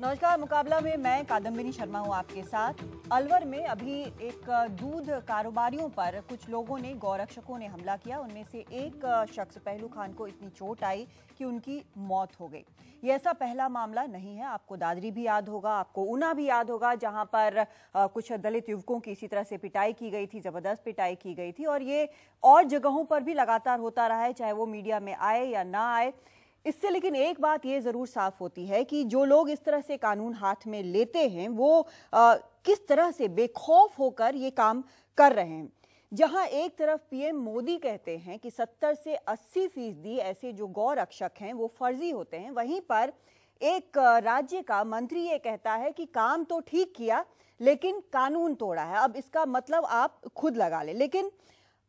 नमस्कार। मुकाबला में मैं कादम्बिनी शर्मा हूं आपके साथ। अलवर में अभी एक दूध कारोबारियों पर कुछ लोगों ने, गौरक्षकों ने हमला किया। उनमें से एक शख्स पहलू खान को इतनी चोट आई कि उनकी मौत हो गई। ये ऐसा पहला मामला नहीं है। आपको दादरी भी याद होगा, आपको ऊना भी याद होगा, जहां पर कुछ दलित युवकों की इसी तरह से पिटाई की गई थी, जबरदस्त पिटाई की गई थी। और ये और जगहों पर भी लगातार होता रहा है, चाहे वो मीडिया में आए या ना आए। इससे लेकिन एक बात ये जरूर साफ होती है कि जो लोग इस तरह से कानून हाथ में लेते हैं वो किस तरह से बेखौफ होकर ये काम कर रहे हैं। जहां एक तरफ पीएम मोदी कहते हैं कि 70 से 80% ऐसे जो गौ रक्षक हैं वो फर्जी होते हैं, वहीं पर एक राज्य का मंत्री ये कहता है कि काम तो ठीक किया लेकिन कानून तोड़ा है। अब इसका मतलब आप खुद लगा लें। लेकिन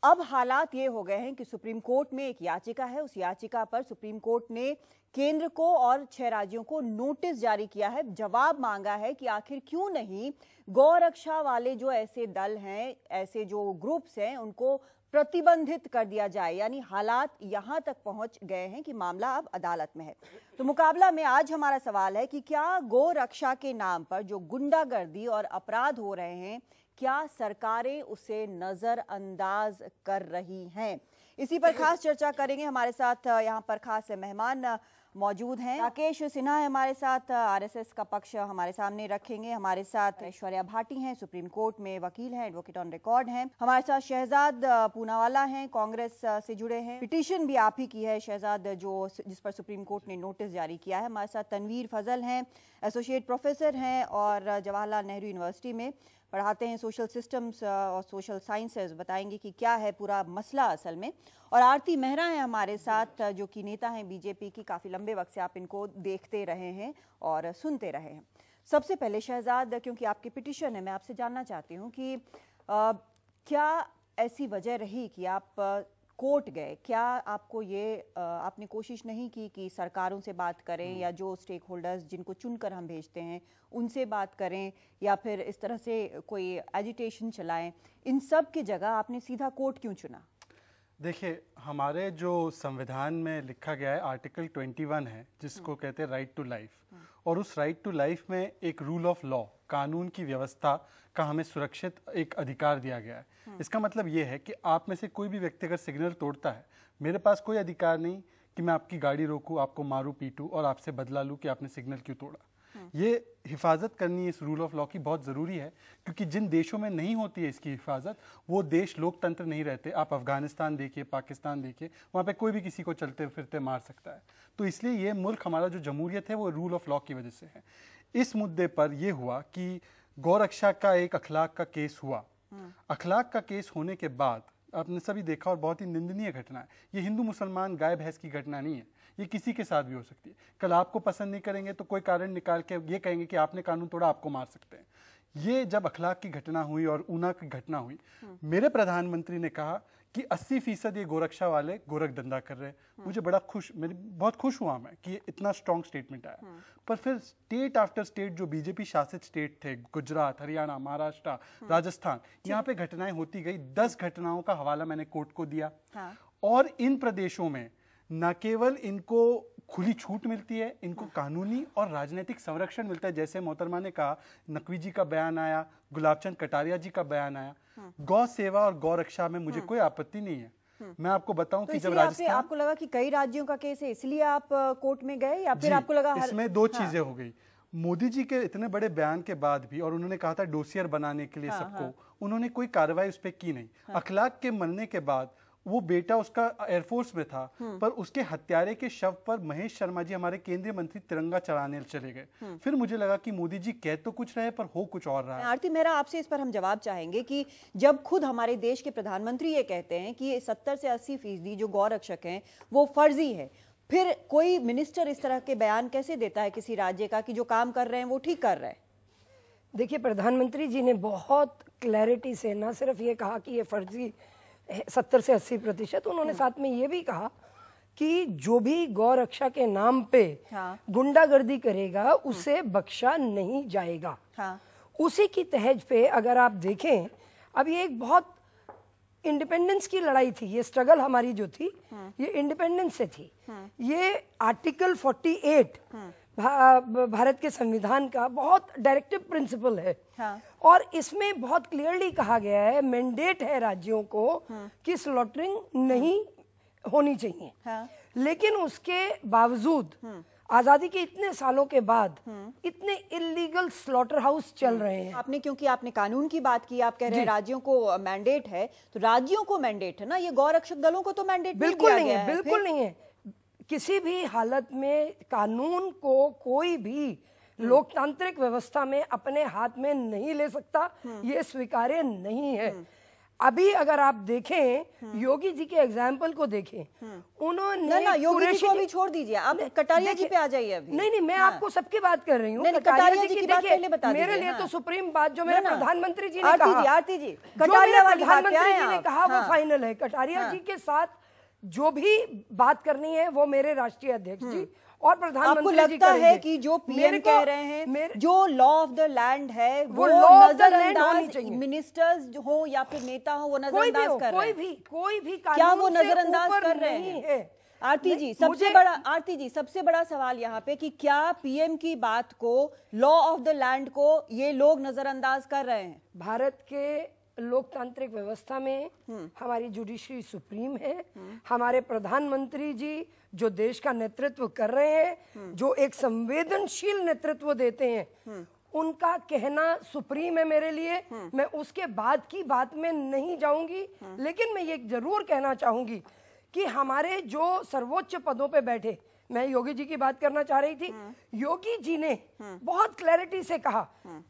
अब हालात ये हो गए हैं कि सुप्रीम कोर्ट में एक याचिका है। उस याचिका पर सुप्रीम कोर्ट ने केंद्र को और 6 राज्यों को नोटिस जारी किया है, जवाब मांगा है कि आखिर क्यों नहीं गौरक्षा वाले जो ऐसे दल हैं, ऐसे जो ग्रुप्स हैं, उनको प्रतिबंधित कर दिया जाए। यानी हालात यहां तक पहुंच गए हैं कि मामला अब अदालत में है। तो मुकाबला में आज हमारा सवाल है कि क्या गौ रक्षा के नाम पर जो गुंडागर्दी और अपराध हो रहे हैं, क्या सरकारें उसे नजरअंदाज कर रही हैं? इसी पर खास चर्चा करेंगे। हमारे साथ यहाँ पर खास मेहमान मौजूद हैं। राकेश सिन्हा है हमारे साथ, आरएसएस का पक्ष हमारे सामने रखेंगे। हमारे साथ ऐश्वर्या भाटी हैं, सुप्रीम कोर्ट में वकील हैं, एडवोकेट ऑन रिकॉर्ड हैं। हमारे साथ शहजाद पूनावाला हैं, कांग्रेस से जुड़े हैं। पिटीशन भी आप ही की है शहजाद, जिस पर सुप्रीम कोर्ट ने नोटिस जारी किया है। हमारे साथ तनवीर फजल हैं, एसोसिएट प्रोफेसर हैं और जवाहरलाल नेहरू यूनिवर्सिटी में पढ़ाते हैं सोशल सिस्टम्स और सोशल साइंसेज। बताएंगे कि क्या है पूरा मसला असल में। और आरती मेहरा हैं हमारे साथ, जो कि नेता हैं बीजेपी की। काफ़ी लंबे वक्त से आप इनको देखते रहे हैं और सुनते रहे हैं। सबसे पहले शहजाद, क्योंकि आपकी पिटीशन है, मैं आपसे जानना चाहती हूँ कि क्या ऐसी वजह रही कि आप कोर्ट गए? क्या आपको ये आपने कोशिश नहीं की कि सरकारों से बात करें या जो स्टेक होल्डर्स जिनको चुनकर हम भेजते हैं उनसे बात करें, या फिर इस तरह से कोई एजिटेशन चलाएं? इन सब की जगह आपने सीधा कोर्ट क्यों चुना? देखिए, हमारे जो संविधान में लिखा गया है आर्टिकल 21 है, जिसको कहते हैं राइट टू लाइफ, और उस राइट टू लाइफ में एक रूल ऑफ लॉ, कानून की व्यवस्था का हमें सुरक्षित एक अधिकार दिया गया है। इसका मतलब ये है कि आप में से कोई भी व्यक्ति अगर सिग्नल तोड़ता है, मेरे पास कोई अधिकार नहीं कि मैं आपकी गाड़ी रोकूं, आपको मारूं पीटूं और आपसे बदला लूं कि आपने सिग्नल क्यों तोड़ा। ये हिफाजत करनी इस रूल ऑफ लॉ की बहुत ज़रूरी है, क्योंकि जिन देशों में नहीं होती है इसकी हिफाजत, वो देश लोकतंत्र नहीं रहते। आप अफगानिस्तान देखिए, पाकिस्तान देखिए, वहाँ पे कोई भी किसी को चलते फिरते मार सकता है। तो इसलिए ये मुल्क, हमारा जो जमहूरियत है, वो रूल ऑफ लॉ की वजह से है। इस मुद्दे पर यह हुआ कि गौरक्षा का एक अखलाक का केस हुआ। अखलाक का केस होने के बाद आपने सभी देखा, और बहुत ही निंदनीय घटना है। ये हिंदू मुसलमान गाय भैंस की घटना नहीं है, ये किसी के साथ भी हो सकती है। कल आपको पसंद नहीं करेंगे तो कोई कारण निकाल के ये कहेंगे कि आपने कानून तोड़ा, आपको मार सकते हैं। ये जब अखलाक की घटना हुई और ऊना की घटना हुई, मेरे प्रधानमंत्री ने कहा कि 80% ये गोरक्षा वाले गोरख धंधा कर रहे हैं। मुझे बहुत खुश हुआ मैं कि इतना स्ट्रॉन्ग स्टेटमेंट आया। पर फिर स्टेट आफ्टर स्टेट, जो बीजेपी शासित स्टेट थे, गुजरात, हरियाणा, महाराष्ट्र, राजस्थान, यहाँ पे घटनाएं होती गई। 10 घटनाओं का हवाला मैंने कोर्ट को दिया। और इन प्रदेशों में न केवल इनको खुली छूट मिलती है, इनको कानूनी और राजनीतिक संरक्षण मिलता है। जैसे मोहतरमा ने कहा, नकवी जी का बयान आया, गुलाबचंद कटारिया जी का बयान आया। गौ सेवा और गौ रक्षा में मुझे कोई आपत्ति नहीं है। मैं आपको बताऊं कि जब राजस्थान, आपको लगा कि कई राज्यों का केस है इसलिए आप कोर्ट में गए, या फिर आपको लगा इसमें दो चीजें हो गई। मोदी जी के इतने बड़े बयान के बाद भी, और उन्होंने कहा था डोसियर बनाने के लिए सबको, उन्होंने कोई कार्रवाई उस पर की नहीं। अखलाक के मरने के बाद वो बेटा उसका एयरफोर्स में था, पर उसके हत्यारे के शव पर महेश शर्मा जी, हमारे केंद्रीय मंत्री, तिरंगा चढ़ाने चले गए। फिर मुझे लगा कि मोदी जी कह तो कुछ रहे पर हो कुछ और रहा है। आरती मेहरा, आपसे इस पर हम जवाब चाहेंगे कि जब खुद हमारे देश के प्रधानमंत्री ये कहते हैं कि 70 से 80% जो गौ रक्षक हैं वो फर्जी है, फिर कोई मिनिस्टर इस तरह के बयान कैसे देता है किसी राज्य का कि जो काम कर रहे हैं वो ठीक कर रहे हैं? देखिए, प्रधानमंत्री जी ने बहुत क्लैरिटी से न सिर्फ ये कहा कि ये फर्जी 70 से 80%, उन्होंने साथ में ये भी कहा कि जो भी गौ रक्षा के नाम पे गुंडागर्दी करेगा उसे बख्शा नहीं जाएगा। उसी की तहज पे अगर आप देखें, अब ये एक बहुत इंडिपेंडेंस की लड़ाई थी, ये स्ट्रगल हमारी जो थी ये इंडिपेंडेंस से थी। ये आर्टिकल 48 भारत के संविधान का बहुत डायरेक्टिव प्रिंसिपल है। हाँ। और इसमें बहुत क्लियरली कहा गया है, मैंडेट है राज्यों को कि स्लॉटरिंग नहीं होनी चाहिए। हाँ। लेकिन उसके बावजूद आजादी के इतने सालों के बाद इतने इलीगल स्लॉटर हाउस चल रहे हैं। आपने, क्योंकि आपने कानून की बात की, आप कह रहे हैं राज्यों को मैंडेट है, तो राज्यों को मैंडेट है ना, ये गौरक्षक दलों को तो मैंडेट बिल्कुल नहीं है, बिल्कुल नहीं है। किसी भी हालत में कानून को कोई भी लोकतांत्रिक व्यवस्था में अपने हाथ में नहीं ले सकता, ये स्वीकार्य नहीं है। अभी अगर आप देखें, योगी जी के एग्जाम्पल को देखें, उन्होंने ना योगी जी को अभी छोड़ दीजिए, आप कटारिया जी पे आ जाइए अभी। नहीं, मैं आपको सबकी बात कर रही हूँ। कटारिया जी की बात पहले बता दीजिए। मेरे लिए तो सुप्रीम बात जो मेरे प्रधानमंत्री जी ने कहा, आरती जी कटारिया वाली बात क्या है, प्रधानमंत्री जी ने कहा वो फाइनल है। कटारिया जी के साथ जो भी बात करनी है वो मेरे राष्ट्रीय अध्यक्ष जी और प्रधानमंत्री आपको जी लगता करेंगे। है कि जो पीएम कह रहे हैं, जो लॉ ऑफ द लैंड है वो नजरअंदाज, मिनिस्टर्स हो या फिर नेता हो, वो नजरअंदाज कर रहे हैं? कोई भी क्या वो नजरअंदाज कर रहे हैं? आरती जी, सबसे बड़ा सवाल यहाँ पे कि क्या पीएम की बात को, लॉ ऑफ द लैंड को ये लोग नजरअंदाज कर रहे हैं? भारत के लोकतांत्रिक व्यवस्था में हमारी जुडिशरी सुप्रीम है, हमारे प्रधानमंत्री जी जो देश का नेतृत्व कर रहे हैं, जो एक संवेदनशील नेतृत्व देते हैं, उनका कहना सुप्रीम है मेरे लिए। मैं उसके बाद की बात में नहीं जाऊंगी, लेकिन मैं ये जरूर कहना चाहूंगी कि हमारे जो सर्वोच्च पदों पे बैठे, मैं योगी जी की बात करना चाह रही थी, योगी जी ने बहुत क्लैरिटी से कहा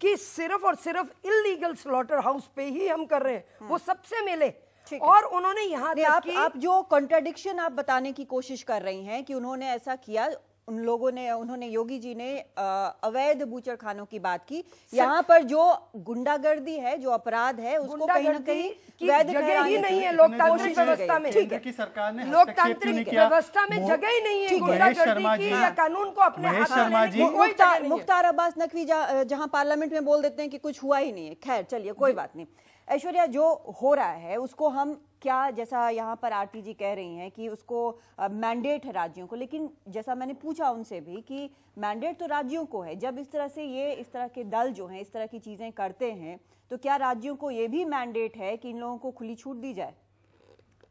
कि सिर्फ और सिर्फ इलीगल स्लॉटर हाउस पे ही हम कर रहे हैं, वो सबसे मिले। और उन्होंने यहाँ आप जो कॉन्ट्राडिक्शन आप बताने की कोशिश कर रही हैं कि उन्होंने ऐसा किया, उन्होंने योगी जी ने अवैध बूचड़ खानों की बात की, यहाँ पर जो गुंडागर्दी है, जो अपराध है, उसको कहीं ना कहीं वैध जगह ही नहीं है लोकतांत्रिक व्यवस्था में। केंद्र की सरकार ने लोकतांत्रिक व्यवस्था में जगह ही नहीं है गुंडागर्दी की या कानून को अपने हाथ में लेने की। मुख्तार अब्बास नकवी जहां पार्लियामेंट में बोल देते हैं कि कुछ हुआ ही नहीं है। खैर चलिए, कोई बात नहीं। ऐश्वर्या, जो हो रहा है उसको हम क्या, जैसा यहाँ पर आरती जी कह रही हैं कि उसको मैंडेट है राज्यों को, लेकिन जैसा मैंने पूछा उनसे भी कि मैंडेट तो राज्यों को है, जब इस तरह से इस तरह के दल जो हैं इस तरह की चीजें करते हैं, तो क्या राज्यों को ये भी मैंडेट है कि इन लोगों को खुली छूट दी जाए?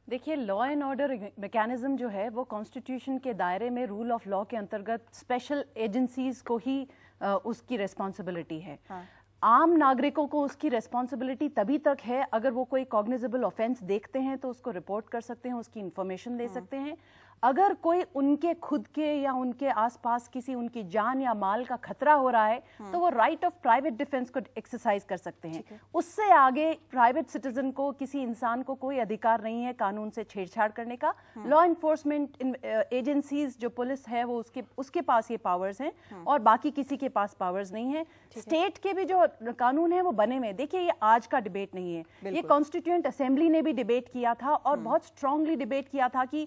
देखिए, लॉ एंड ऑर्डर मैकेनिज्म जो है वो कॉन्स्टिट्यूशन के दायरे में रूल ऑफ लॉ के अंतर्गत स्पेशल एजेंसीज को ही उसकी रिस्पॉन्सिबिलिटी है। हाँ। आम नागरिकों को उसकी रेस्पॉन्सिबिलिटी तभी तक है अगर वो कोई कॉग्निजेबल ऑफेंस देखते हैं तो उसको रिपोर्ट कर सकते हैं, उसकी इंफॉर्मेशन दे सकते हैं। अगर कोई उनके खुद के या उनके आसपास किसी उनकी जान या माल का खतरा हो रहा है तो वो राइट ऑफ प्राइवेट डिफेंस को एक्सरसाइज कर सकते हैं। उससे आगे प्राइवेट सिटीजन को, किसी इंसान को कोई अधिकार नहीं है कानून से छेड़छाड़ करने का। लॉ इन्फोर्समेंट एजेंसीज जो पुलिस है वो उसके पास ये पावर्स हैं और बाकी किसी के पास पावर्स नहीं है। स्टेट के भी जो कानून है वो बने हुए। देखिए, ये आज का डिबेट नहीं है, ये कॉन्स्टिट्यूएंट असेंबली ने भी डिबेट किया था और बहुत स्ट्रांगली डिबेट किया था कि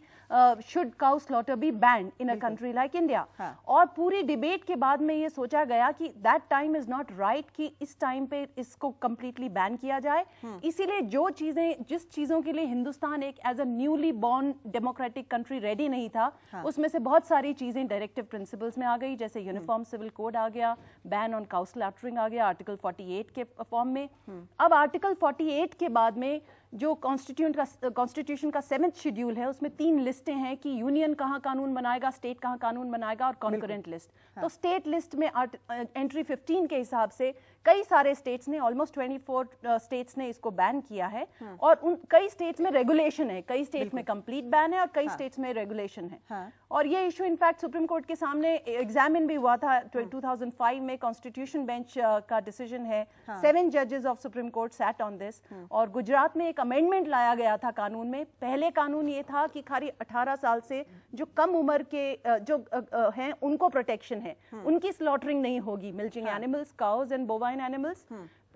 cow slaughter be banned in a country like India। और पूरी डिबेट के बाद में ये सोचा गया कि that time is not right कि इस टाइम पे इसको completely बैन किया जाए। इसीलिए जिस चीजों के लिए हिंदुस्तान एक as a newly born democratic country ready नहीं था, उसमें से बहुत सारी चीजें डायरेक्टिव प्रिंसिपल्स में आ गई, जैसे यूनिफॉर्म सिविल कोड आ गया, बैन ऑन काउ स्लॉटरिंग आ गया आर्टिकल 48 के फॉर्म में। अब आर्टिकल 48 के बाद में जो कॉन्स्टिट्यूशन का 7th शेड्यूल है उसमें 3 लिस्टें हैं कि यूनियन कहाँ कानून बनाएगा, स्टेट कहाँ कानून बनाएगा और कॉन्करेंट लिस्ट। तो स्टेट लिस्ट में एंट्री 15 के हिसाब से कई सारे स्टेट्स ने, ऑलमोस्ट 24 स्टेट्स ने इसको बैन किया है और उन कई स्टेट्स में रेगुलेशन है, कई स्टेट्स में कंप्लीट बैन है और कई स्टेट्स में रेगुलेशन है। और ये इशू इनफैक्ट सुप्रीम कोर्ट के सामने एग्जामिन भी हुआ था 2005 में। कॉन्स्टिट्यूशन बेंच का डिसीजन है, 7 जजेस of supreme court sat on this. और गुजरात में एक अमेंडमेंट लाया गया था कानून में। पहले कानून ये था कि खाली 18 साल से जो कम उम्र के जो हैं उनको प्रोटेक्शन है, उनकी स्लॉटरिंग नहीं होगी, milching animals, cause and bovine animals.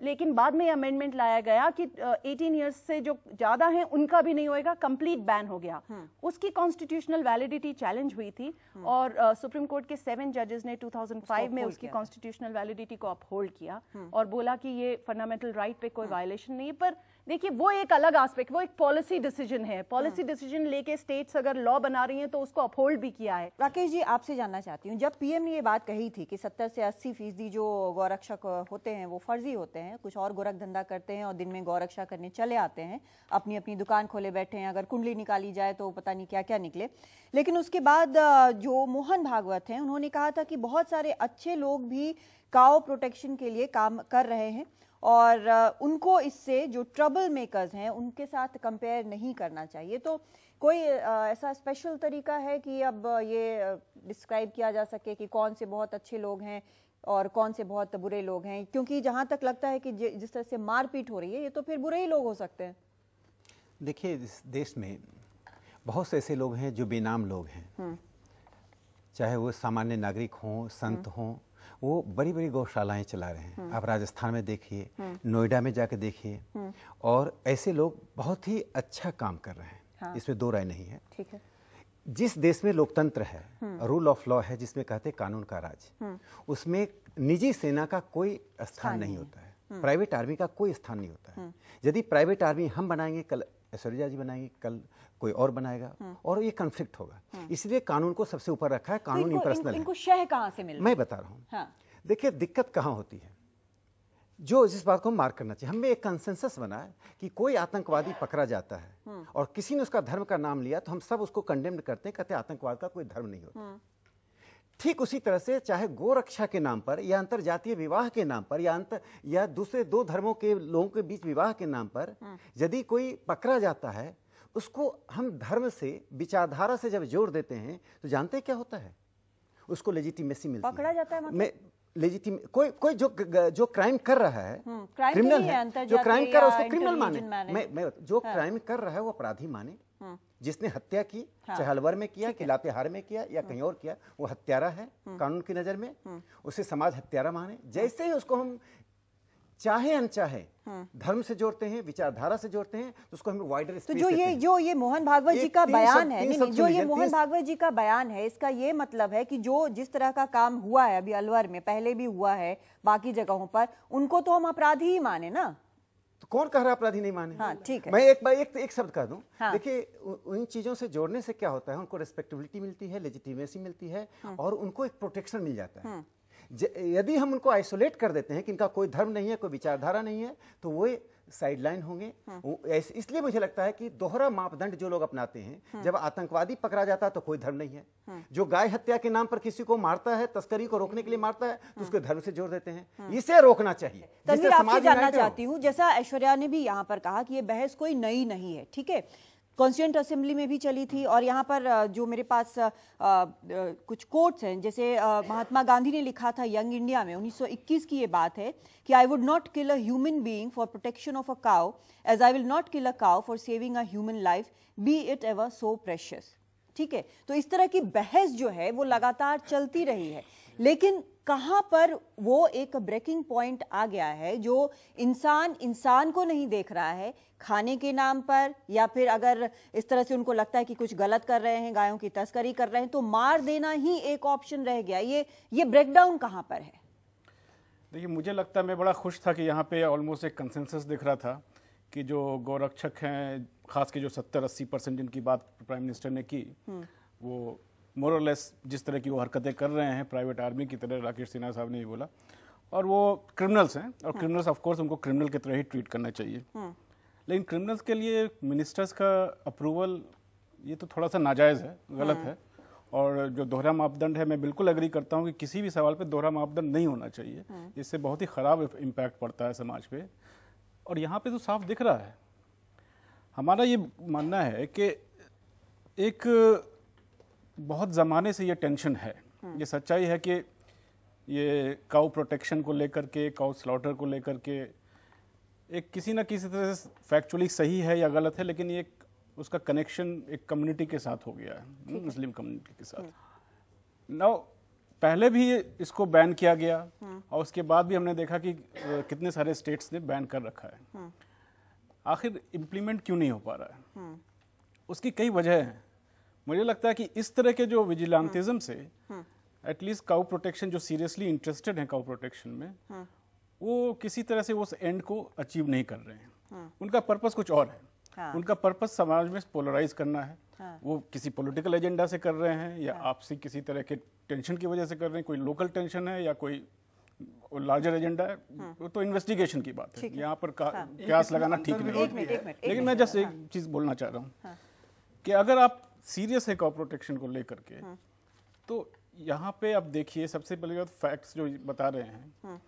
लेकिन बाद में अमेंडमेंट लाया गया कि 18 इयर्स से जो ज्यादा हैं उनका भी नहीं होएगा, कंप्लीट बैन हो गया। उसकी कॉन्स्टिट्यूशनल वैलिडिटी चैलेंज हुई थी और सुप्रीम कोर्ट के 7 जजेस ने 2005 में उसकी कॉन्स्टिट्यूशनल वैलिडिटी को अपहोल्ड किया और बोला कि ये फंडामेंटल राइट पे कोई वायलेशन नहीं है। पर देखिए वो एक अलग एस्पेक्ट, वो एक पॉलिसी डिसीजन है। पॉलिसी डिसीजन लेके स्टेट्स अगर लॉ बना रही हैं तो उसको अपहोल्ड भी किया है। राकेश जी, आपसे जानना चाहती हूँ, जब पीएम ने ये बात कही थी कि 70 से 80% जो गौरक्षक होते हैं वो फर्जी होते हैं, कुछ और गोरख धंधा करते हैं और दिन में गौरक्षा करने चले आते हैं, अपनी अपनी दुकान खोले बैठे हैं, अगर कुंडली निकाली जाए तो पता नहीं क्या क्या निकले। लेकिन उसके बाद जो मोहन भागवत हैं उन्होंने कहा था कि बहुत सारे अच्छे लोग भी काऊ प्रोटेक्शन के लिए काम कर रहे हैं और उनको इससे जो ट्रबल मेकर्स हैं उनके साथ कंपेयर नहीं करना चाहिए। तो कोई ऐसा स्पेशल तरीका है कि अब ये डिस्क्राइब किया जा सके कि कौन से बहुत अच्छे लोग हैं और कौन से बहुत बुरे लोग हैं? क्योंकि जहाँ तक लगता है कि जिस तरह से मारपीट हो रही है ये तो फिर बुरे ही लोग हो सकते हैं। देखिए, इस देश में बहुत से ऐसे लोग हैं जो बेनाम लोग हैं, चाहे वो सामान्य नागरिक हों, संत हों, वो बड़ी बड़ी गौशालाएं चला रहे हैं। आप राजस्थान में देखिए, नोएडा में जाकर देखिए, और ऐसे लोग बहुत ही अच्छा काम कर रहे हैं। हाँ। इसमें दो राय नहीं है। ठीक है। जिस देश में लोकतंत्र है, रूल ऑफ लॉ है, जिसमें कहते हैं कानून का राज, उसमें निजी सेना का कोई स्थान नहीं होता है, प्राइवेट आर्मी का कोई स्थान नहीं होता है। यदि प्राइवेट आर्मी हम बनाएंगे, कल ऐश्वर्या जी बनाएंगे, कल कोई और बनाएगा, और ये कॉन्फ्लिक्ट होगा। इसलिए कानून को सबसे ऊपर रखा है। कानून इम्पर्सनल है। इनको शह कहाँ से मिल? मैं बता रहा हूँ। हाँ। देखिए, दिक्कत कहाँ होती है, जो जिस बात को मार्क करना चाहिए। हमें एक कंसेंसस बना है कि कोई आतंकवादी पकड़ा जाता है और किसी ने उसका धर्म का नाम लिया तो हम सब उसको कंडेम्ड करते हैं, कहते हैं आतंकवाद का कोई धर्म नहीं होता। ठीक उसी तरह से चाहे गोरक्षा के नाम पर या अंतर जातीय विवाह के नाम पर या दूसरे दो धर्मों के लोगों के बीच विवाह के नाम पर यदि कोई पकड़ा जाता है, उसको हम धर्म से, विचारधारा से जब जोड़ देते हैं तो जानते हैं क्या होता है? उसको लेजिटिमेसी मिलती है। पकड़ा जाता है मतलब? कोई जो क्राइम कर रहा है, क्रिमिनल है, जो क्राइम कर रहा है उसको क्रिमिनल माने। मैं जो क्राइम कर रहा है वो अपराधी माने। जिसने हत्या की, चाहे अलवर में किया कि लातेहार में किया या कहीं और किया, वो हत्यारा है कानून की नजर में। उसे समाज हत्यारा माने। जैसे ही उसको हम चाहे अनचाहे धर्म से जोड़ते हैं, विचारधारा से जोड़ते हैं, तो उसको हम वाइडर स्पेस देते हैं। जो ये मोहन भागवत जी का बयान है, नहीं, जो ये मोहन भागवत जी का बयान है, इसका ये मतलब है कि जो जिस तरह का काम हुआ है अभी अलवर में, पहले भी हुआ है बाकी जगहों पर, उनको तो हम अपराधी ही माने ना। तो कौन कह रहा है अपराधी नहीं माने? हाँ, ठीक है। मैं एक शब्द कह दूं। हाँ। देखिए, उन चीजों से जोड़ने से क्या होता है, उनको रिस्पेक्टेबिलिटी मिलती है, लेजिटिमेसी मिलती है, और उनको एक प्रोटेक्शन मिल जाता है। यदि हम उनको आइसोलेट कर देते हैं कि इनका कोई धर्म नहीं है, कोई विचारधारा नहीं है, तो वो साइडलाइन होंगे। इसलिए मुझे लगता है कि दोहरा मापदंड जो लोग अपनाते हैं, जब आतंकवादी पकड़ा जाता है तो कोई धर्म नहीं है। जो गाय हत्या के नाम पर किसी को मारता है, तस्करी को रोकने के लिए मारता है, तो उसको धर्म से जोड़ देते हैं। इसे रोकना चाहिए। तनवीर, आपसे जानना चाहती हूँ, जैसा ऐश्वर्या ने भी यहाँ पर कहा कि ये बहस कोई नई नहीं है, ठीक है, कॉन्स्टिट्यूएंट असेंबली में भी चली थी, और यहाँ पर जो मेरे पास कुछ कोट्स हैं, जैसे महात्मा गांधी ने लिखा था यंग इंडिया में, 1921 की ये बात है कि I would not kill a human being for protection of a cow as I will not kill a cow for saving a human life, be it ever so precious. ठीक है, तो इस तरह की बहस जो है वो लगातार चलती रही है, लेकिन कहां पर वो एक ब्रेकिंग पॉइंट आ गया है जो इंसान को नहीं देख रहा है, खाने के नाम पर, या फिर अगर इस तरह से उनको लगता है कि कुछ गलत कर रहे हैं, गायों की तस्करी कर रहे हैं, तो मार देना ही एक ऑप्शन रह गया। ये ब्रेकडाउन कहां पर है? देखिए, मुझे लगता है, मैं बड़ा खुश था कि यहाँ पे ऑलमोस्ट एक कंसेंसस दिख रहा था कि जो गौरक्षक हैं, खास के जो 70-80% जिनकी बात प्राइम मिनिस्टर ने की, वो मोर और लेस जिस तरह की वो हरकतें कर रहे हैं प्राइवेट आर्मी की तरह, राकेश सिन्हा साहब ने भी बोला, और वो क्रिमिनल्स हैं, और क्रिमिनल्स ऑफ कोर्स उनको क्रिमिनल की तरह ही ट्रीट करना चाहिए। लेकिन क्रिमिनल्स के लिए मिनिस्टर्स का अप्रूवल, ये तो थोड़ा सा नाजायज़ है, गलत है। और जो दोहरा मापदंड है, मैं बिल्कुल एग्री करता हूँ कि किसी भी सवाल पे दोहरा मापदंड नहीं होना चाहिए। इससे बहुत ही ख़राब इम्पैक्ट पड़ता है समाज पे। और यहाँ पे तो साफ दिख रहा है, हमारा ये मानना है कि एक बहुत ज़माने से ये टेंशन है, ये सच्चाई है कि ये काउ प्रोटेक्शन को लेकर के, काउ स्लॉटर को लेकर के, एक किसी ना किसी तरह से फैक्चुअली सही है या गलत है, लेकिन ये उसका कनेक्शन एक कम्युनिटी के साथ हो गया है, मुस्लिम कम्युनिटी के साथ। नाउ पहले भी इसको बैन किया गया, और उसके बाद भी हमने देखा कि कितने सारे स्टेट्स ने बैन कर रखा है। आखिर इम्प्लीमेंट क्यों नहीं हो पा रहा है? उसकी कई वजह हैं। मुझे लगता है कि इस तरह के जो विजिलेंटिज्म से एटलीस्ट काउ प्रोटेक्शन, जो सीरियसली इंटरेस्टेड हैं काउ प्रोटेक्शन में, वो किसी तरह से उस एंड को अचीव नहीं कर रहे हैं। उनका पर्पस कुछ और है। हाँ। उनका पर्पस समाज में पोलराइज करना है। हाँ। वो किसी पॉलिटिकल एजेंडा से कर रहे हैं या आपसी किसी तरह के टेंशन की वजह से कर रहे हैं, कोई लोकल टेंशन है या कोई लार्जर एजेंडा है, वो तो इन्वेस्टिगेशन की बात है। यहाँ पर कयास लगाना ठीक नहीं है। लेकिन मैं जस्ट एक चीज बोलना चाह रहा हूँ कि अगर आप सीरियस है कॉप प्रोटेक्शन को लेकर के, तो यहाँ पे आप देखिए, सबसे पहले बात फैक्ट्स जो बता रहे हैं,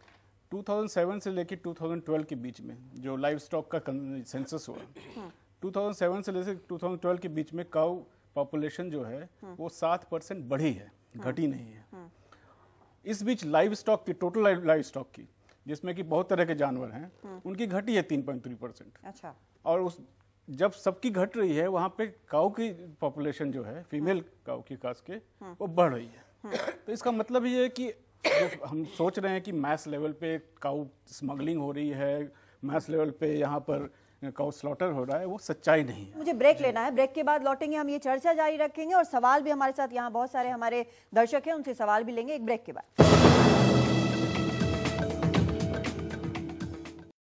2007 से लेकर 2012 के बीच में जो लाइव स्टॉक का सेंसस हुआ, 2007 से लेकर 2012 के बीच में काऊ पॉपुलेशन जो है वो 7% बढ़ी है, घटी नहीं है। इस बीच लाइव स्टॉक की, टोटल लाइव स्टॉक की, जिसमें कि बहुत तरह के जानवर हैं, उनकी घटी है 3.3%। अच्छा। और उस जब सबकी घट रही है, वहाँ पे काऊ की पॉपुलेशन जो है, फीमेल काऊ की खास के, वो बढ़ रही है। तो इसका मतलब ये है कि जो हम सोच रहे हैं कि मैस लेवल पे काऊ स्मगलिंग हो रही है, मैस लेवल पे यहाँ पर काऊ स्लॉटर हो रहा है, वो सच्चाई नहीं है। मुझे ब्रेक लेना है, ब्रेक के बाद लौटेंगे, हम ये चर्चा जारी रखेंगे और सवाल भी हमारे साथ यहाँ बहुत सारे हमारे दर्शक हैं, उनसे सवाल भी लेंगे एक ब्रेक के बाद।